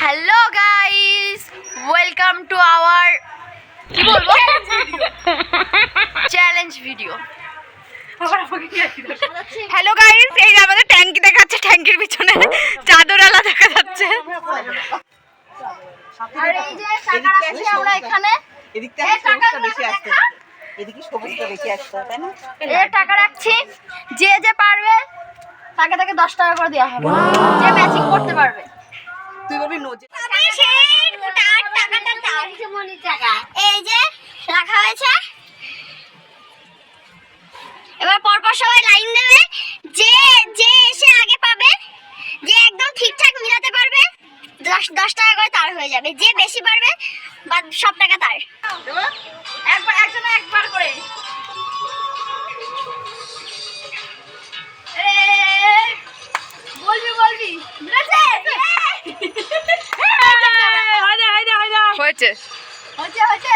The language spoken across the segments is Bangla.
Hello guys, welcome to our কি বলবো চ্যালেঞ্জ ভিডিও। হ্যালো গাইস, এই যে আমাদের ট্যাঙ্কি দেখাচ্ছে, ট্যাঙ্কির পিছনে চাদরালা দেখা যাচ্ছে। আর এই যে টাকা রাখছি আমরা এখানে, এদিকটা সবুজটা বেশি আসছে, এদিকে সবুজটা বেশি আসছে, তাই না? এই টাকা রাখছি, যে যে পারবে তাকে তাকে 10 টাকা করে দেওয়া হবে, যে ম্যাচিং করতে পারবে। তুই বলবি নোজে এই যে রাখা হয়েছে, এবার পরপর সবাই লাইন দেবে, যে যে এসে আগে পাবে, যে একদম ঠিকঠাক মিলাতে পারবে 10 টাকা করে তার হয়ে যাবে, যে বেশি পারবে বাদ সব টাকা তার। একবার একজন একবার করে বলবি বলবি হয়েছে হয়েছে হয়েছে।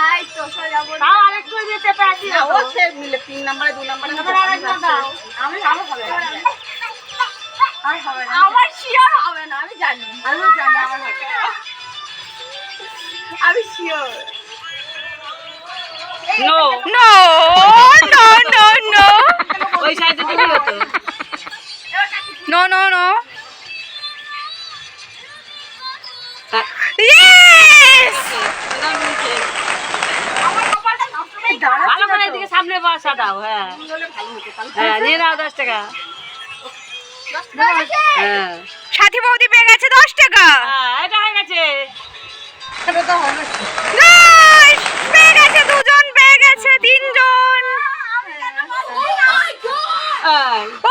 আই তো সোজা বল, তাও আরেকটু দিয়ে চেপে আসি না, ও সে মিলে 3 নম্বরে 2 নম্বরে আরেকবার দাও। আমি হবে না, আর হবে না, আমার শিওর হবে না, আমি জানি, আমি জানি আমার হবে, আমি sure. No no no no no ওই সাইডে দিবি হতো, নো নো নো ইয়েস। ভালো করে এদিকে সামনে বসা দাও। হ্যাঁ হ্যাঁ, নিয়ে নাও 10 টাকা। হ্যাঁ সাথী বৌদি পেয়ে গেছে 10 টাকা। এটা হয়ে গেছে, Guys, পেয়ে গেছে, দুজন পেয়ে গেছে, 3 জন।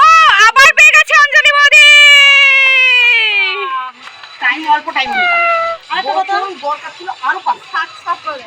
ও আবার পেয়ে গেছে অঞ্জলি বৌদি। টাইম অল্প টাইম, আর তো বড় কাজ ছিল, আরো 5 7